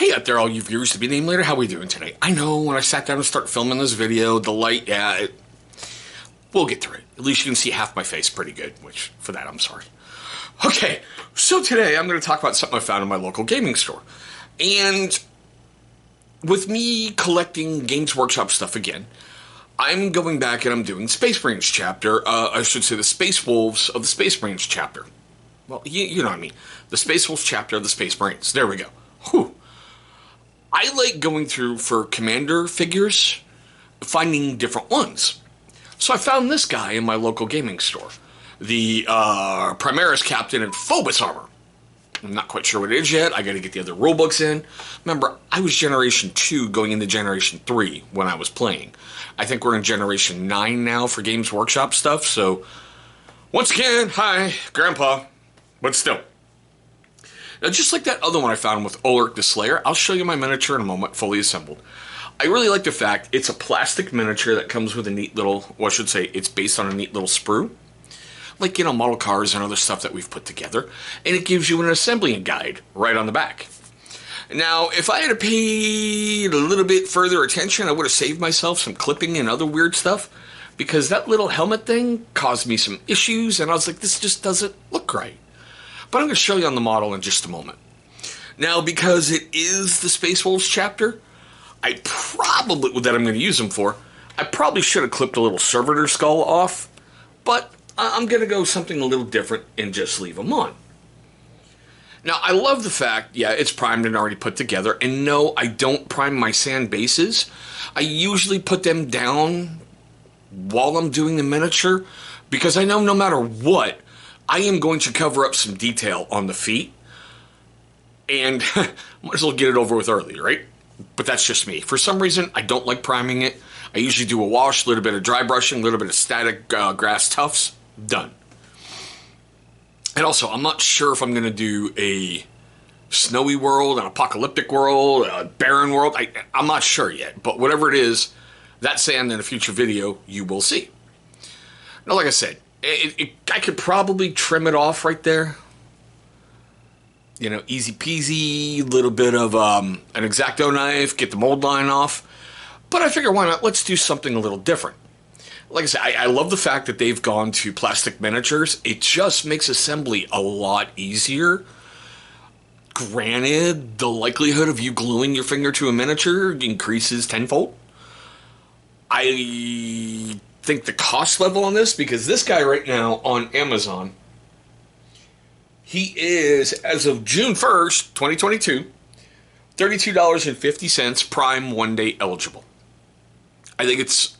Hey out there, all you viewers to be named later, how are we doing today? I know when I sat down to start filming this video, the light, we'll get through it. At least you can see half my face pretty good, which, for that, I'm sorry. Okay, so today I'm going to talk about something I found in my local gaming store. And with me collecting Games Workshop stuff again, I'm going back and I'm doing Space Marines chapter, I should say the Space Wolves of the Space Marines chapter. Well, you know what I mean. The Space Wolves chapter of the Space Marines. There we go. Whew. I like going through for commander figures, finding different ones. So I found this guy in my local gaming store. The Primaris Captian in Phobos Armour. I'm not quite sure what it is yet. I got to get the other rulebooks in. Remember, I was Generation 2 going into Generation 3 when I was playing. I think we're in Generation 9 now for Games Workshop stuff. So, once again, hi, Grandpa. But still. Now, just like that other one I found with Ulrich the Slayer, I'll show you my miniature in a moment, fully assembled. I really like the fact it's a plastic miniature that comes with a neat little, well, I should say, it's based on a neat little sprue. Like, you know, model cars and other stuff that we've put together. And it gives you an assembling guide right on the back. Now, if I had paid a little bit further attention, I would have saved myself some clipping and other weird stuff. Because that little helmet thing caused me some issues, and I was like, this just doesn't look right. But I'm going to show you on the model in just a moment. Now, because it is the Space Wolves chapter, that I'm going to use them for, I probably should have clipped a little servitor skull off, but I'm going to go something a little different and just leave them on. Now, I love the fact, yeah, it's primed and already put together, and no, I don't prime my sand bases. I usually put them down while I'm doing the miniature, because I know no matter what, I am going to cover up some detail on the feet, and might as well get it over with early, right? But that's just me. For some reason, I don't like priming it. I usually do a wash, a little bit of dry brushing, a little bit of static grass tufts, done. And also, I'm not sure if I'm going to do a snowy world, an apocalyptic world, a barren world. I'm not sure yet, but whatever it is, that sand in a future video, you will see. Now, like I said, I could probably trim it off right there. You know, easy peasy, little bit of an X-Acto knife, get the mold line off. But I figure, why not? Let's do something a little different. Like I said, I love the fact that they've gone to plastic miniatures. It just makes assembly a lot easier. Granted, the likelihood of you gluing your finger to a miniature increases tenfold. I think the cost level on this, because this guy right now on Amazon, he is, as of June 1st, 2022, $32.50 Prime 1 day eligible. I think it's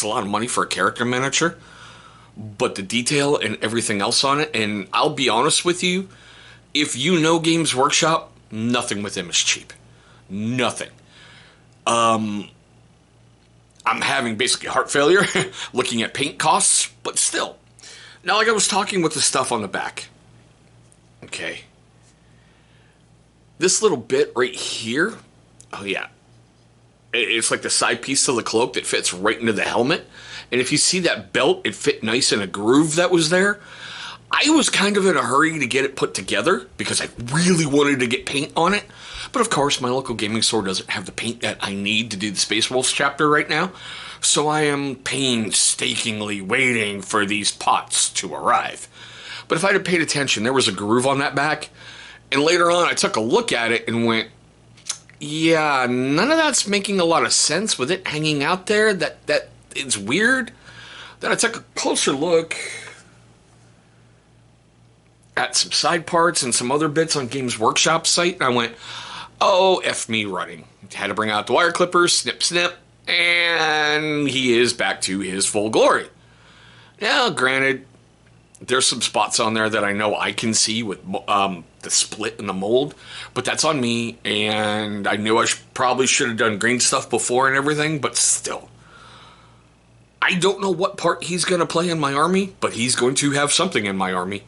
a lot of money for a character miniature, but the detail and everything else on it, and I'll be honest with you, if you know Games Workshop, nothing with them is cheap. Nothing. I'm having basically heart failure looking at paint costs, but still. Now, like I was talking with the stuff on the back. Okay. This little bit right here. Oh, yeah. It's like the side piece to the cloak that fits right into the helmet. And if you see that belt, it fit nice in a groove that was there. I was kind of in a hurry to get it put together because I really wanted to get paint on it. But of course, my local gaming store doesn't have the paint that I need to do the Space Wolves chapter right now. So I am painstakingly waiting for these pots to arrive. But if I had paid attention, there was a groove on that back. And later on, I took a look at it and went, yeah, none of that's making a lot of sense with it hanging out there. That it's weird. Then I took a closer look at some side parts and some other bits on Games Workshop site, and I went, oh, F me running. Had to bring out the wire clippers, snip, snip, and he is back to his full glory. Now, granted, there's some spots on there that I know I can see with the split in the mold, but that's on me, and I knew I probably should have done green stuff before and everything, but still. I don't know what part he's going to play in my army, but he's going to have something in my army.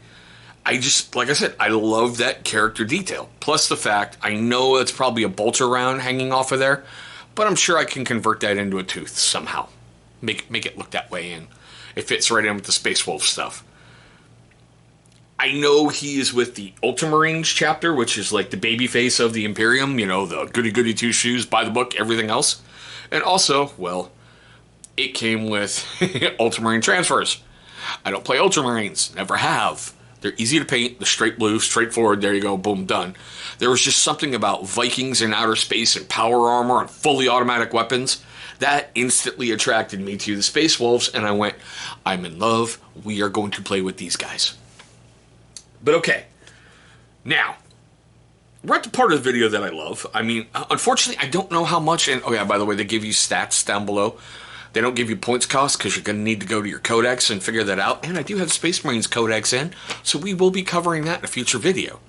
I just, like I said, I love that character detail. Plus the fact, I know it's probably a bolter round hanging off of there, but I'm sure I can convert that into a tooth somehow. Make it look that way, and it fits right in with the Space Wolf stuff. I know he is with the Ultramarines chapter, which is like the baby face of the Imperium, you know, the goody goody two shoes, buy the book, everything else. And also, well, it came with Ultramarine transfers. I don't play Ultramarines, never have. They're easy to paint, the straight blue, straightforward, there you go, boom, done. There was just something about Vikings in outer space and power armor and fully automatic weapons that instantly attracted me to the Space Wolves, and I went, I'm in love, we are going to play with these guys. But okay, now, we're at the part of the video that I love. I mean, unfortunately, I don't know how much, and oh yeah, by the way, they give you stats down below. They don't give you points cost because you're going to need to go to your codex and figure that out. And I do have Space Marines codex in, so we will be covering that in a future video.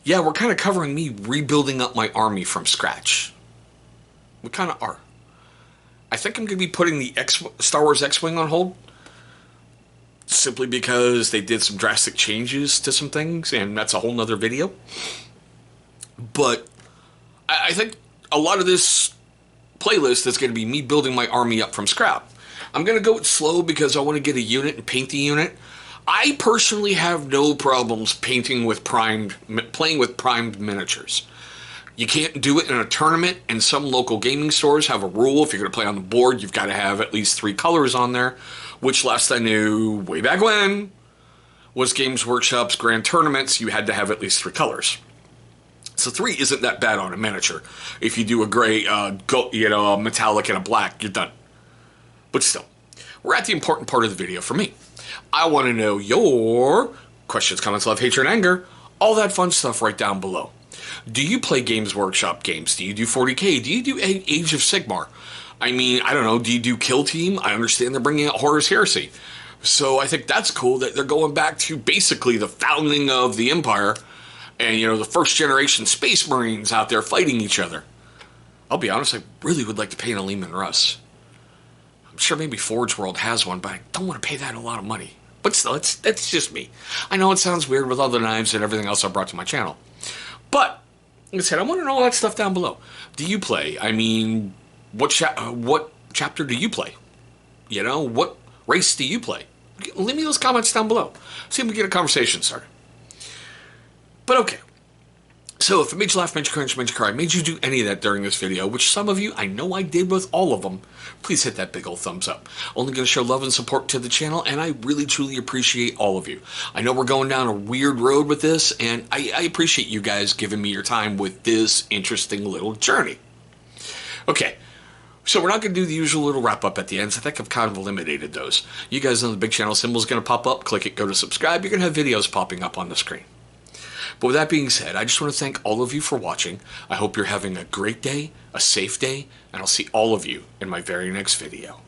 Yeah, we're kind of covering me rebuilding up my army from scratch. We kind of are. I think I'm going to be putting the Star Wars X-Wing on hold, simply because they did some drastic changes to some things, and that's a whole nother video. But I think a lot of this playlist is going to be me building my army up from scrap. I'm going to go it slow because I want to get a unit and paint the unit. I personally have no problems playing with primed miniatures. You can't do it in a tournament, and some local gaming stores have a rule. If you're going to play on the board, you've got to have at least 3 colors on there, which last I knew, way back when, was Games Workshop's grand tournaments. You had to have at least 3 colors. So 3 isn't that bad on a miniature. If you do a gray, a metallic and a black, you're done. But still, we're at the important part of the video for me. I want to know your questions, comments, love, hatred, and anger, all that fun stuff right down below. Do you play Games Workshop games? Do you do 40K? Do you do Age of Sigmar? I mean, I don't know, do you do Kill Team? I understand they're bringing out Horus Heresy. So I think that's cool that they're going back to basically the founding of the Empire. And, you know, the first generation Space Marines out there fighting each other. I'll be honest, I really would like to paint a Lehman Russ. I'm sure maybe Forge World has one, but I don't want to pay that a lot of money. But still, that's just me. I know it sounds weird with all the knives and everything else I brought to my channel. But, like I said, I want to know all that stuff down below. Do you play? I mean, what chapter do you play? You know, what race do you play? Leave me those comments down below. See if we can get a conversation started. But okay, so if it made you laugh, made you cringe, made you cry, made you do any of that during this video, which some of you, I know I did with all of them, please hit that big old thumbs up. Only going to show love and support to the channel, and I really truly appreciate all of you. I know we're going down a weird road with this, and I appreciate you guys giving me your time with this interesting little journey. Okay, so we're not going to do the usual little wrap up at the end. I think I've kind of eliminated those. You guys know the big channel symbol is going to pop up. Click it, go to subscribe. You're going to have videos popping up on the screen. But with that being said, I just want to thank all of you for watching. I hope you're having a great day, a safe day, and I'll see all of you in my very next video.